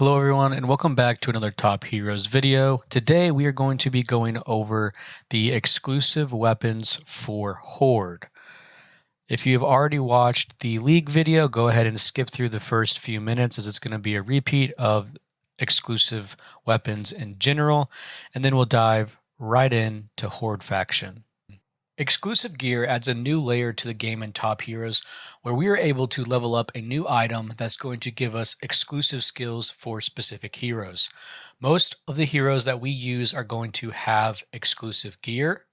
Hello everyone and welcome back to another Top Heroes video. Today we are going to be going over the exclusive weapons for HORDE. If you have already watched the League video, go ahead and skip through the first few minutes as it's going to be a repeat of exclusive weapons in general, and then we'll dive right into HORDE faction. Exclusive gear adds a new layer to the game in Top Heroes, where we are able to level up a new item that's going to give us exclusive skills for specific heroes. Most of the heroes that we use are going to have exclusive gear,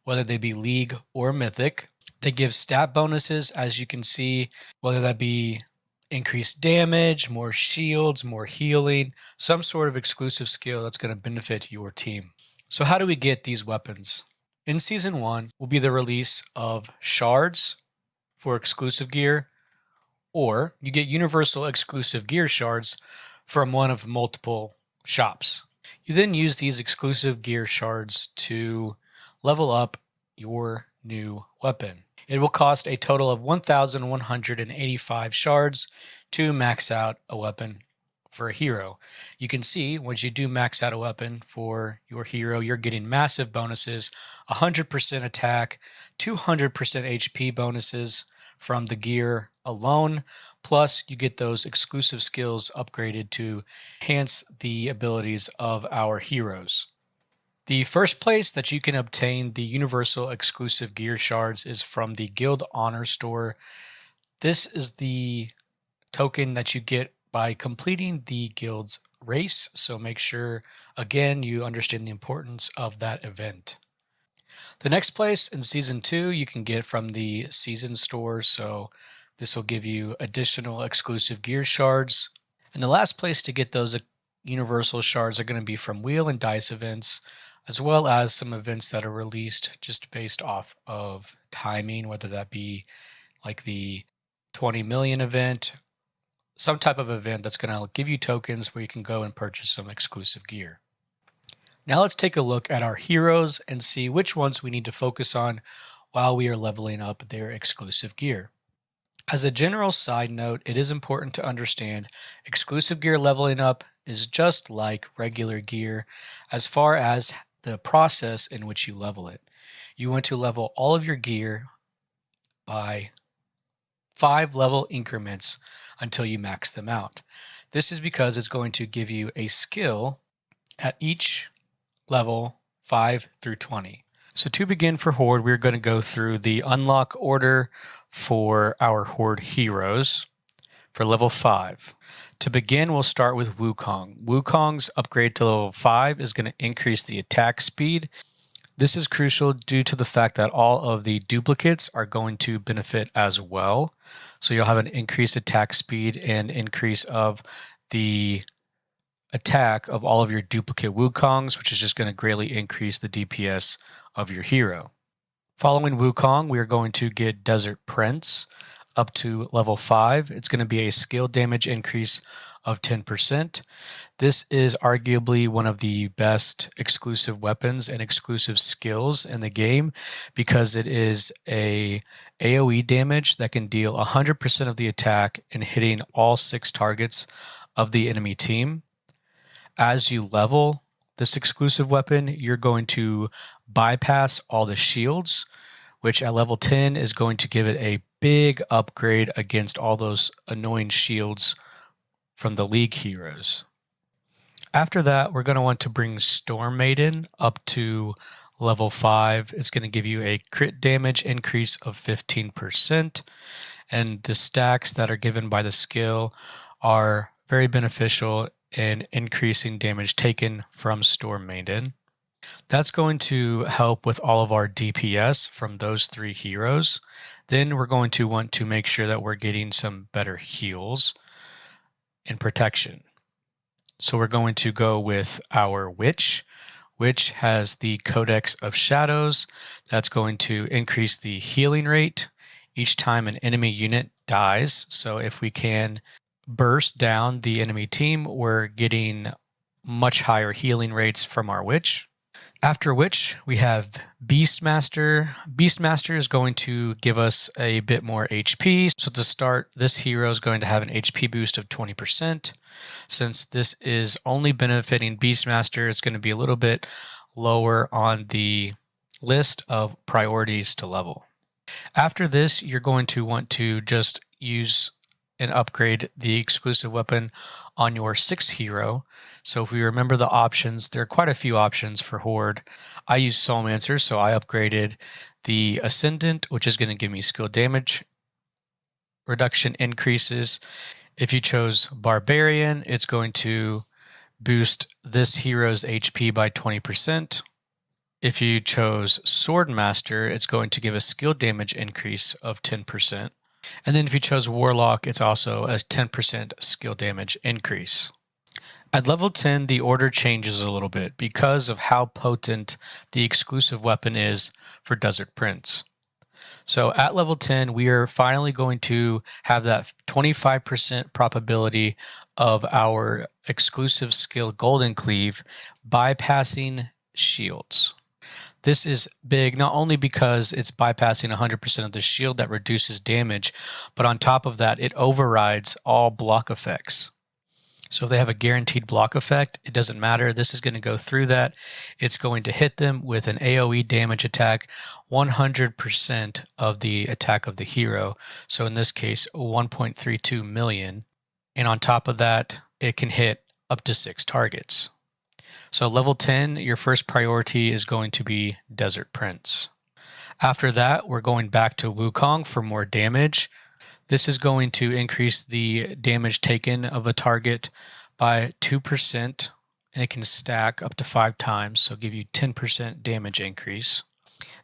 whether they be League or Mythic. They give stat bonuses, as you can see, whether that be increased damage, more shields, more healing, some sort of exclusive skill that's going to benefit your team. So how do we get these weapons? In Season 1 will be the release of shards for exclusive gear, or you get universal exclusive gear shards from one of multiple shops. You then use these exclusive gear shards to level up your new weapon. It will cost a total of 1,185 shards to max out a weapon for a hero. You can see once you do max out a weapon for your hero, you're getting massive bonuses, 100% attack, 200% HP bonuses from the gear alone, plus you get those exclusive skills upgraded to enhance the abilities of our heroes. The first place that you can obtain the universal exclusive gear shards is from the Guild Honor store. This is the token that you get by completing the guild's race, so make sure, again, you understand the importance of that event. The next place in Season 2 you can get from the Season store, so this will give you additional exclusive gear shards. And the last place to get those universal shards are going to be from wheel and dice events, as well as some events that are released just based off of timing, whether that be like the 20 million event, some type of event that's going to give you tokens where you can go and purchase some exclusive gear. Now let's take a look at our heroes and see which ones we need to focus on while we are leveling up their exclusive gear. As a general side note, it is important to understand exclusive gear leveling up is just like regular gear as far as the process in which you level it. You want to level all of your gear by 5 level increments until you max them out. This is because it's going to give you a skill at each level 5 through 20. So to begin for HORDE, we're going to go through the unlock order for our HORDE heroes for level 5. To begin, we'll start with Wukong. Wukong's upgrade to level 5 is going to increase the attack speed. This is crucial due to the fact that all of the duplicates are going to benefit as well. So you'll have an increased attack speed and increase of the attack of all of your duplicate Wukongs, which is just going to greatly increase the DPS of your hero. Following Wukong, we are going to get Desert Prince up to level 5. It's going to be a skill damage increase of 10%. This is arguably one of the best exclusive weapons and exclusive skills in the game because it is a AoE damage that can deal 100% of the attack in hitting all 6 targets of the enemy team. As you level this exclusive weapon, you're going to bypass all the shields, which at level 10 is going to give it a big upgrade against all those annoying shields from the League heroes. After that, we're going to want to bring Storm Maiden up to level 5. It's going to give you a crit damage increase of 15%, and the stacks that are given by the skill are very beneficial in increasing damage taken from Storm Maiden. That's going to help with all of our DPS from those 3 heroes. Then we're going to want to make sure that we're getting some better heals and protection. So we're going to go with our Witch. Witch has the Codex of Shadows. That's going to increase the healing rate each time an enemy unit dies. So if we can burst down the enemy team, we're getting much higher healing rates from our Witch. After which we have Beastmaster. Beastmaster is going to give us a bit more HP. So to start, this hero is going to have an HP boost of 20%. Since this is only benefiting Beastmaster, it's going to be a little bit lower on the list of priorities to level. After this, you're going to want to just use and upgrade the exclusive weapon on your 6th hero. So if we remember the options, there are quite a few options for Horde. I use Soulmancer, so I upgraded the Ascendant, which is going to give me skill damage reduction increases. If you chose Barbarian, it's going to boost this hero's HP by 20%. If you chose Swordmaster, it's going to give a skill damage increase of 10%. And then if you chose Warlock, it's also a 10% skill damage increase. At level 10, the order changes a little bit because of how potent the exclusive weapon is for Desert Prince. So at level 10, we are finally going to have that 25% probability of our exclusive skill Golden Cleave bypassing shields. This is big not only because it's bypassing 100% of the shield that reduces damage, but on top of that, it overrides all block effects. So if they have a guaranteed block effect, it doesn't matter. This is going to go through that. It's going to hit them with an AoE damage attack, 100% of the attack of the hero. So in this case, 1.32 million. And on top of that, it can hit up to 6 targets. So level 10, your first priority is going to be Desert Prince. After that, we're going back to Wukong for more damage. This is going to increase the damage taken of a target by 2%, and it can stack up to 5 times, so give you 10% damage increase.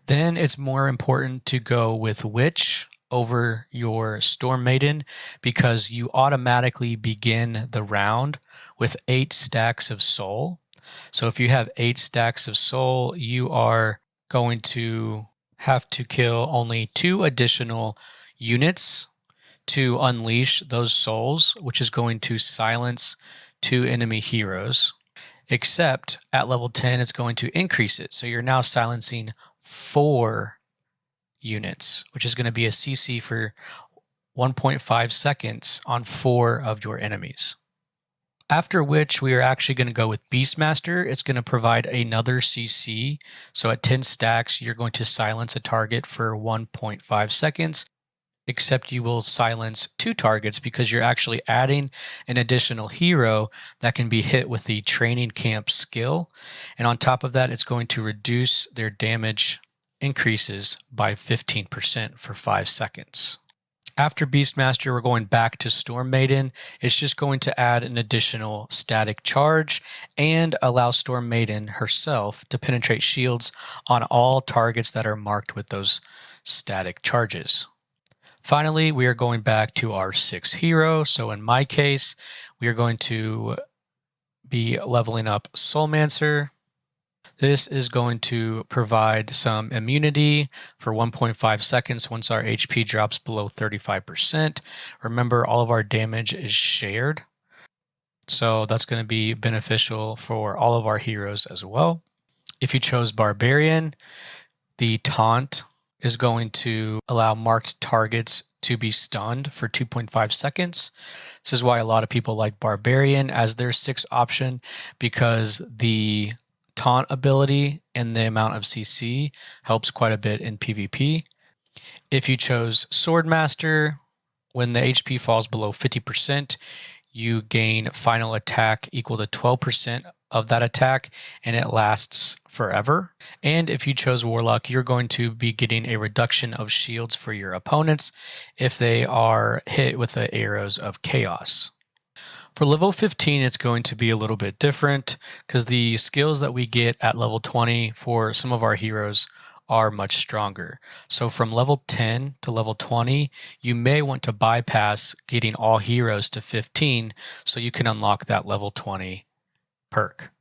Then it's more important to go with Witch over your Storm Maiden because you automatically begin the round with 8 stacks of soul. So if you have 8 stacks of soul, you are going to have to kill only 2 additional units to unleash those souls, which is going to silence 2 enemy heroes. Except at level 10, it's going to increase it. So you're now silencing 4 units, which is going to be a CC for 1.5 seconds on 4 of your enemies. After which, we are actually going to go with Beastmaster. It's going to provide another CC. So at 10 stacks, you're going to silence a target for 1.5 seconds, except you will silence 2 targets because you're actually adding an additional hero that can be hit with the training camp skill. And on top of that, it's going to reduce their damage increases by 15% for 5 seconds. After Beastmaster, we're going back to Storm Maiden. It's just going to add an additional static charge and allow Storm Maiden herself to penetrate shields on all targets that are marked with those static charges. Finally, we are going back to our 6th hero. So in my case, we are going to be leveling up Soulmancer. This is going to provide some immunity for 1.5 seconds once our HP drops below 35%. Remember, all of our damage is shared. So that's going to be beneficial for all of our heroes as well. If you chose Barbarian, the taunt is going to allow marked targets to be stunned for 2.5 seconds. This is why a lot of people like Barbarian as their 6th option, because the taunt ability and the amount of CC helps quite a bit in PvP. If you chose Swordmaster, when the HP falls below 50%, you gain final attack equal to 12% of that attack, and it lasts forever. And if you chose Warlock, you're going to be getting a reduction of shields for your opponents if they are hit with the arrows of chaos. For level 15, it's going to be a little bit different because the skills that we get at level 20 for some of our heroes are much stronger. So from level 10 to level 20, you may want to bypass getting all heroes to 15 so you can unlock that level 20 perk.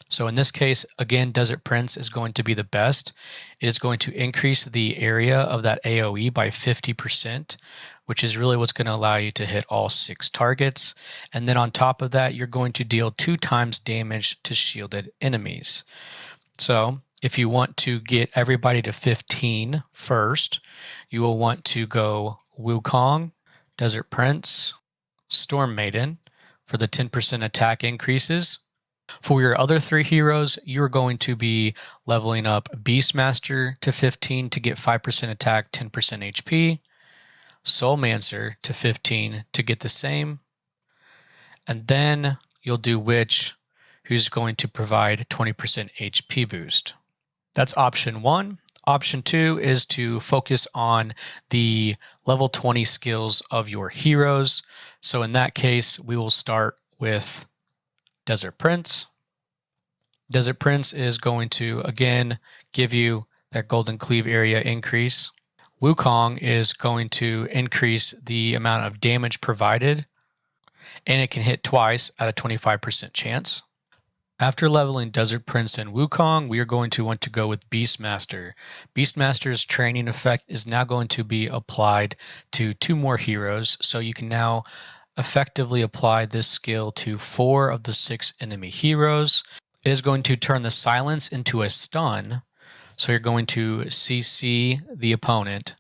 So in this case, again, Desert Prince is going to be the best. It is going to increase the area of that AoE by 50%, which is really what's going to allow you to hit all 6 targets. And then on top of that, you're going to deal 2 times damage to shielded enemies. So If you want to get everybody to 15 first, you will want to go Wukong, Desert Prince, Storm Maiden for the 10% attack increases. For your other 3 heroes, you're going to be leveling up Beastmaster to 15 to get 5% attack, 10% HP, Soulmancer to 15 to get the same, and then you'll do Witch, who's going to provide 20% HP boost. That's option 1. Option 2 is to focus on the level 20 skills of your heroes. So in that case, we will start with Desert Prince. Desert Prince is going to, again, give you that Golden Cleave area increase. Wukong is going to increase the amount of damage provided, and it can hit twice at a 25% chance. After leveling Desert Prince and Wukong, we are going to want to go with Beastmaster. Beastmaster's training effect is now going to be applied to 2 more heroes, so you can now effectively apply this skill to 4 of the 6 enemy heroes. It is going to turn the silence into a stun, so you're going to CC the opponent,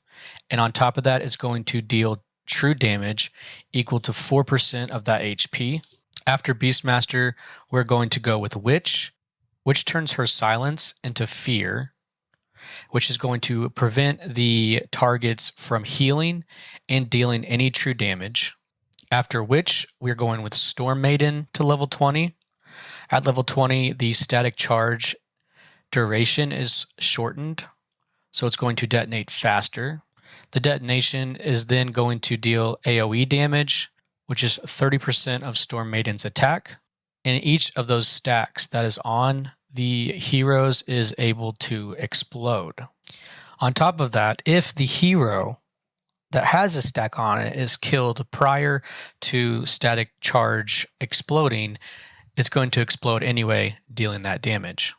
and on top of that, it's going to deal true damage equal to 4% of that HP. After Beastmaster, we're going to go with Witch, which turns her silence into fear, which is going to prevent the targets from healing and dealing any true damage. After Witch, we're going with Storm Maiden to level 20. At level 20, the static charge duration is shortened, so it's going to detonate faster. The detonation is then going to deal AoE damage, which is 30% of Storm Maiden's attack. And each of those stacks that is on the heroes is able to explode. On top of that, if the hero that has a stack on it is killed prior to static charge exploding, it's going to explode anyway, dealing that damage.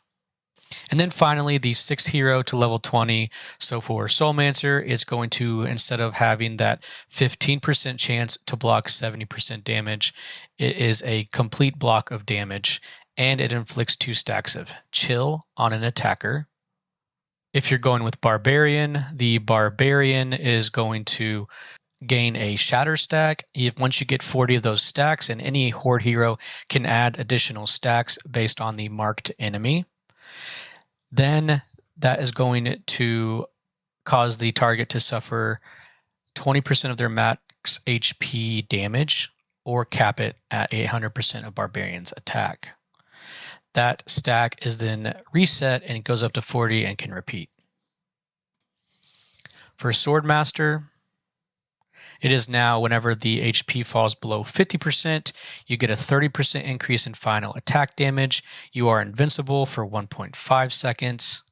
And then finally, the 6th hero to level 20. So for Soulmancer, it's going to, instead of having that 15% chance to block 70% damage, it is a complete block of damage, and it inflicts 2 stacks of chill on an attacker. If you're going with Barbarian, the Barbarian is going to gain a shatter stack. Once you get 40 of those stacks, and any Horde hero can add additional stacks based on the marked enemy, then that is going to cause the target to suffer 20% of their max HP damage, or cap it at 800% of Barbarian's attack. That stack is then reset and it goes up to 40 and can repeat. For Swordmaster, it is now whenever the HP falls below 50%, you get a 30% increase in final attack damage. You are invincible for 1.5 seconds.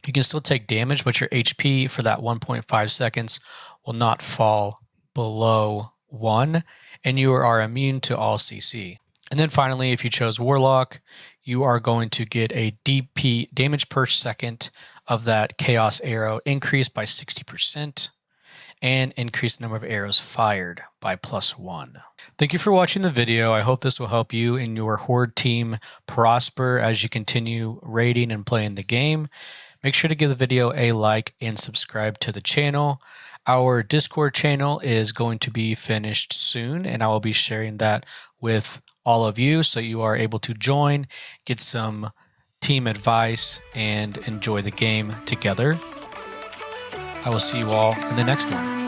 You can still take damage, but your HP for that 1.5 seconds will not fall below 1, and you are immune to all CC. And then finally, if you chose Warlock, you are going to get a DP, damage per second, of that Chaos Arrow increased by 60%. And increase the number of arrows fired by +1. Thank you for watching the video. I hope this will help you and your Horde team prosper as you continue raiding and playing the game. Make sure to give the video a like and subscribe to the channel. Our Discord channel is going to be finished soon, and I will be sharing that with all of you so you are able to join, get some team advice, and enjoy the game together. I will see you all in the next one.